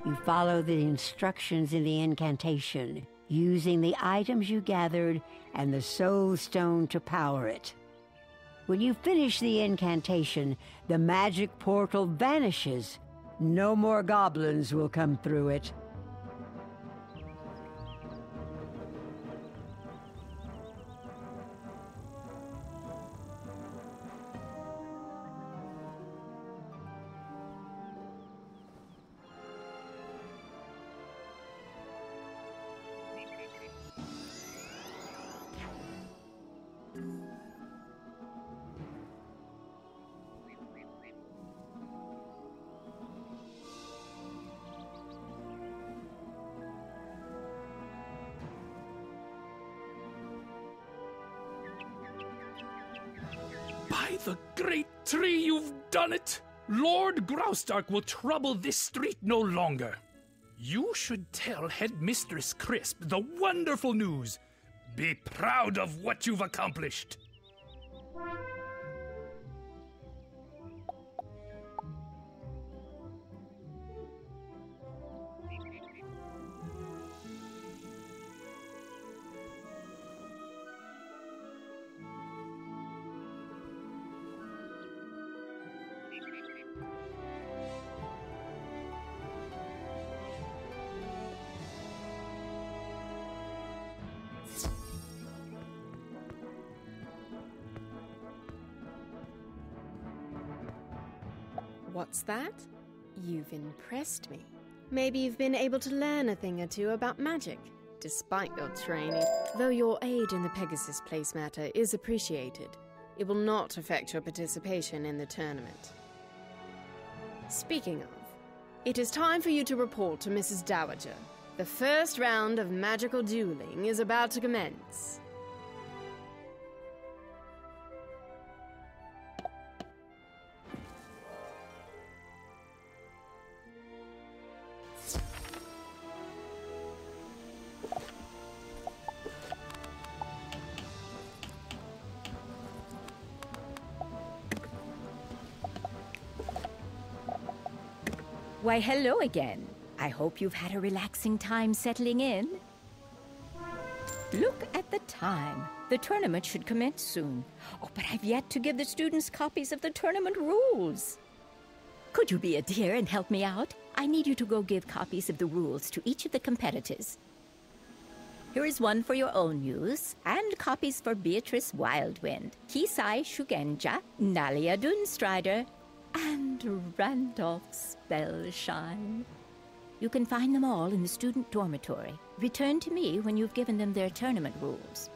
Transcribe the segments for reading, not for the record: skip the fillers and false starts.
You follow the instructions in the incantation, using the items you gathered and the soul stone to power it. When you finish the incantation, the magic portal vanishes. No more goblins will come through it. By the great tree, you've done it! Lord Grousedark will trouble this street no longer. You should tell Headmistress Crisp the wonderful news. Be proud of what you've accomplished. What's that? You've impressed me. Maybe you've been able to learn a thing or two about magic, despite your training. Though your aid in the Pegasus Place matter is appreciated, it will not affect your participation in the tournament. Speaking of, it is time for you to report to Mrs. Dowager. The first round of magical dueling is about to commence. Why, hello again. I hope you've had a relaxing time settling in. Look at the time. The tournament should commence soon. Oh, but I've yet to give the students copies of the tournament rules. Could you be a dear and help me out? I need you to go give copies of the rules to each of the competitors. Here is one for your own use, and copies for Beatrice Wildwind, Kisai Shugenja, Nalia Dunstrider, and Randolph Spellshine. You can find them all in the student dormitory. Return to me when you've given them their tournament rules.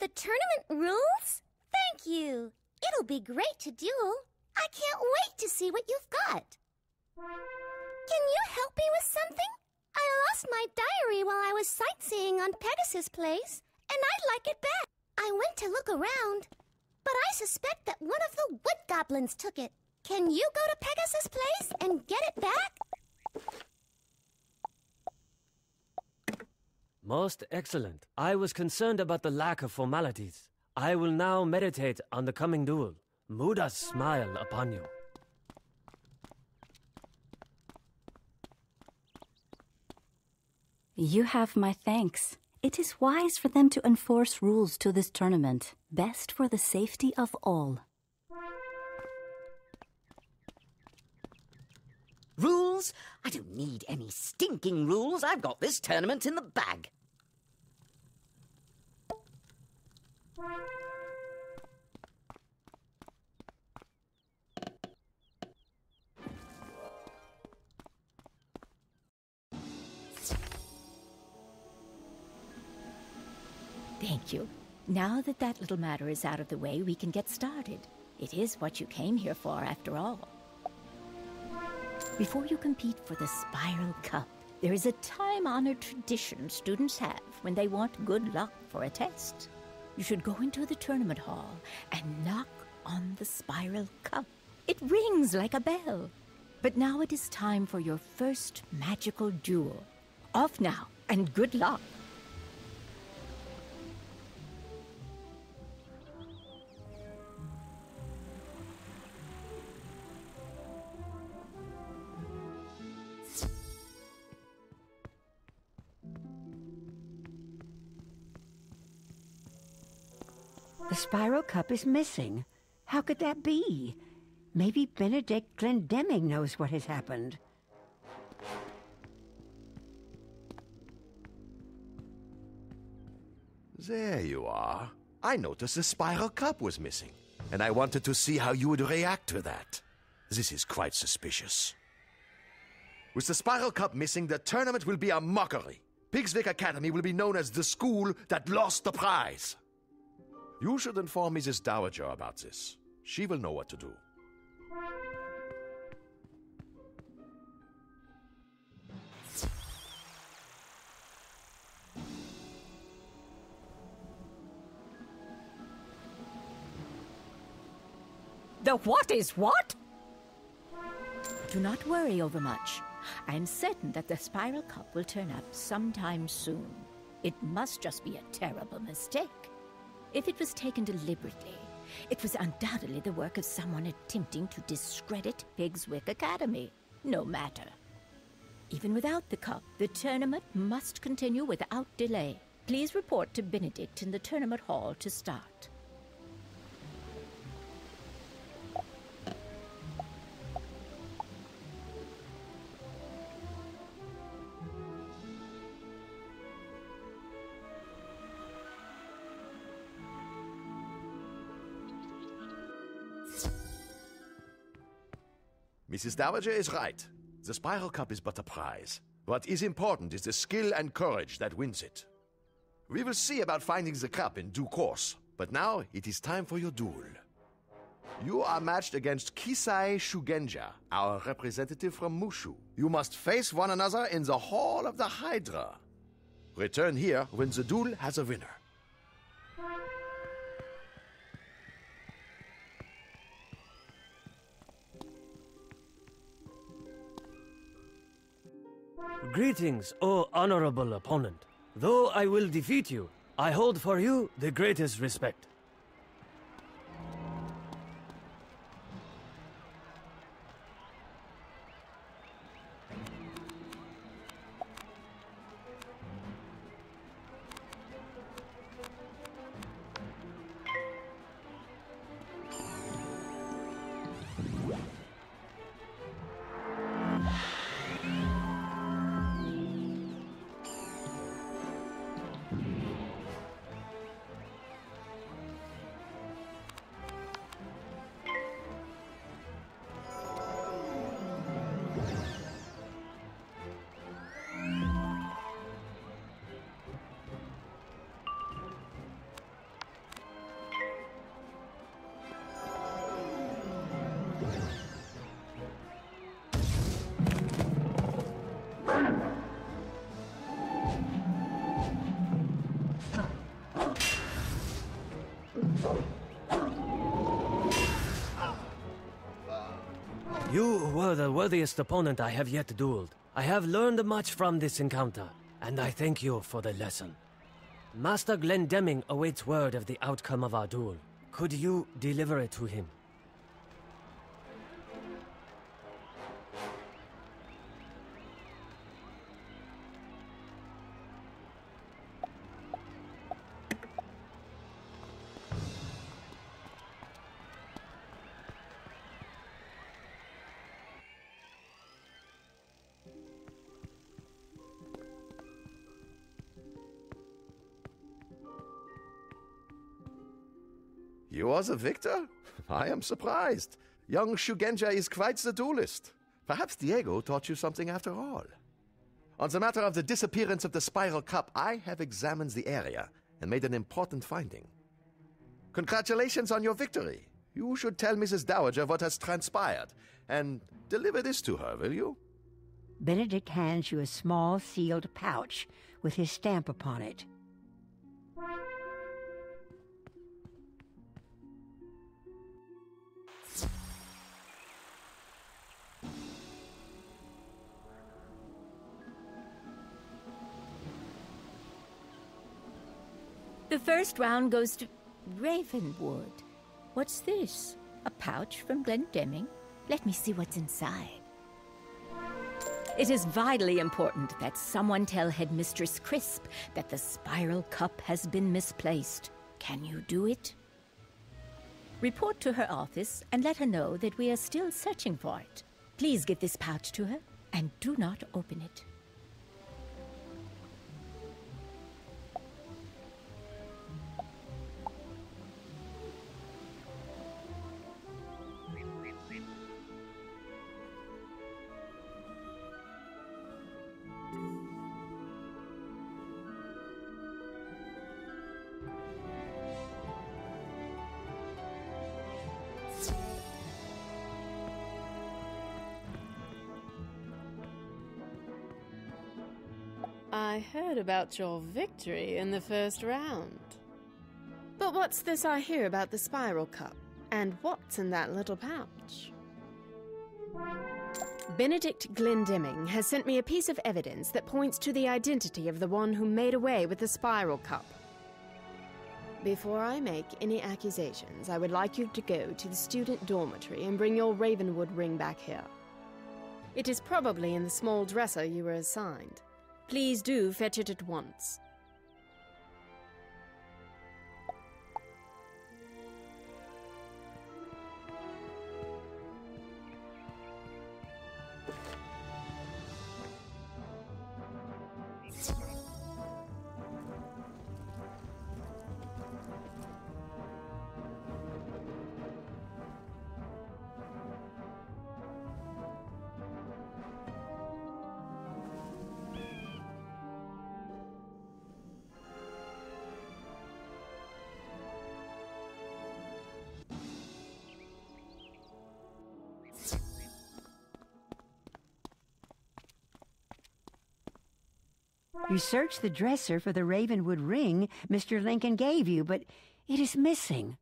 The tournament rules? Thank you. It'll be great to duel. I can't wait to see what you've got. Can you help me with something? I lost my diary while I was sightseeing on Pegasus Place, and I'd like it back. I went to look around, but I suspect that one of the wood goblins took it. Can you go to Pegasus Place and get it back? Most excellent. I was concerned about the lack of formalities. I will now meditate on the coming duel. Muda's smile upon you. You have my thanks. It is wise for them to enforce rules to this tournament. Best for the safety of all. Rules? I don't need any stinking rules. I've got this tournament in the bag. Thank you. Now that that little matter is out of the way, we can get started. It is what you came here for, after all. Before you compete for the Spiral Cup, there is a time-honored tradition students have when they want good luck for a test. You should go into the tournament hall and knock on the Spiral Cup. It rings like a bell. But now it is time for your first magical duel. Off now, and good luck. The Spiral Cup is missing. How could that be? Maybe Benedict Glendemming knows what has happened. There you are. I noticed the Spiral Cup was missing, and I wanted to see how you would react to that. This is quite suspicious. With the Spiral Cup missing, the tournament will be a mockery. Pigswick Academy will be known as the school that lost the prize. You should inform Mrs. Dowager about this. She will know what to do. The what is what? Do not worry overmuch. I am certain that the Spiral Cup will turn up sometime soon. It must just be a terrible mistake. If it was taken deliberately, it was undoubtedly the work of someone attempting to discredit Pigswick Academy. No matter. Even without the cup, the tournament must continue without delay. Please report to Benedict in the tournament hall to start. Mrs. Dowager is right. The Spiral Cup is but a prize. What is important is the skill and courage that wins it. We will see about finding the cup in due course, but now it is time for your duel. You are matched against Kisai Shugenja, our representative from Mushu. You must face one another in the Hall of the Hydra. Return here when the duel has a winner. Greetings, O honorable opponent. Though I will defeat you, I hold for you the greatest respect. You were the worthiest opponent I have yet dueled. I have learned much from this encounter, and I thank you for the lesson. Master Glendemming awaits word of the outcome of our duel. Could you deliver it to him? You are the victor? I am surprised. Young Shugenja is quite the duelist. Perhaps Diego taught you something after all. On the matter of the disappearance of the Spiral Cup, I have examined the area and made an important finding. Congratulations on your victory. You should tell Mrs. Dowager what has transpired, and deliver this to her, will you? Benedict hands you a small sealed pouch with his stamp upon it. The first round goes to Ravenwood. What's this? A pouch from Glendemming? Let me see what's inside. It is vitally important that someone tell Headmistress Crisp that the spiral cup has been misplaced. Can you do it? Report to her office and let her know that we are still searching for it. Please give this pouch to her and do not open it. I heard about your victory in the first round. But what's this I hear about the spiral cup? And what's in that little pouch? Benedict Glendemming has sent me a piece of evidence that points to the identity of the one who made away with the spiral cup. Before I make any accusations, I would like you to go to the student dormitory and bring your Ravenwood ring back here. It is probably in the small dresser you were assigned. Please do fetch it at once. You searched the dresser for the Ravenwood ring Mr. Lincoln gave you, but it is missing.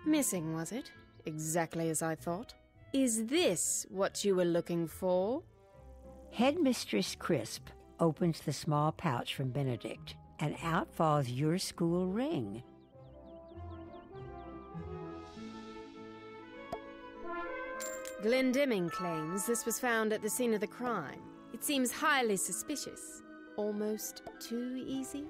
Missing, was it? Exactly as I thought. Is this what you were looking for? Headmistress Crisp opens the small pouch from Benedict, and out falls your school ring. Glendemming claims this was found at the scene of the crime. It seems highly suspicious. Almost too easy?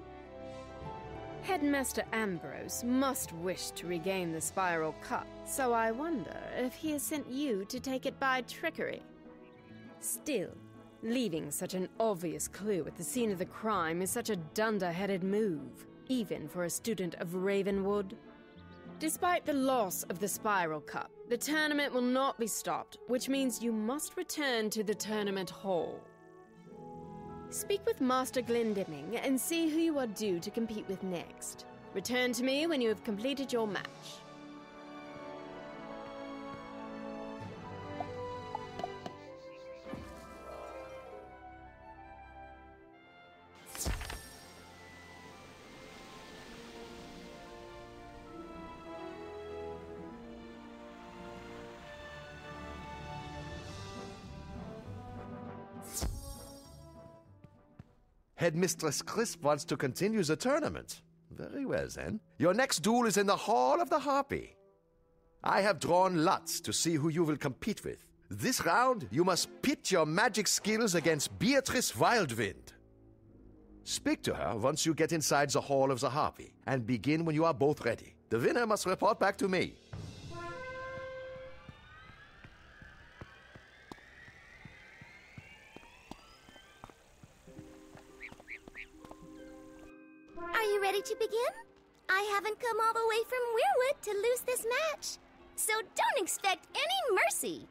Headmaster Ambrose must wish to regain the spiral cup, so I wonder if he has sent you to take it by trickery. Still, leaving such an obvious clue at the scene of the crime is such a dunderheaded move, even for a student of Ravenwood. Despite the loss of the spiral cup, the tournament will not be stopped, which means you must return to the tournament hall. Speak with Master Glendemming and see who you are due to compete with next. Return to me when you have completed your match. Headmistress Crisp wants to continue the tournament. Very well, then. Your next duel is in the Hall of the Harpy. I have drawn lots to see who you will compete with, This round, you must pit your magic skills against Beatrice Wildwind. Speak to her once you get inside the Hall of the Harpy, and begin when you are both ready. The winner must report back to me. Are you ready to begin? I haven't come all the way from Weirwood to lose this match, so don't expect any mercy.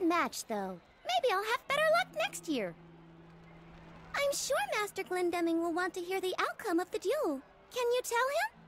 Match, though. Maybe I'll have better luck next year. I'm sure Master Glendemming will want to hear the outcome of the duel. Can you tell him?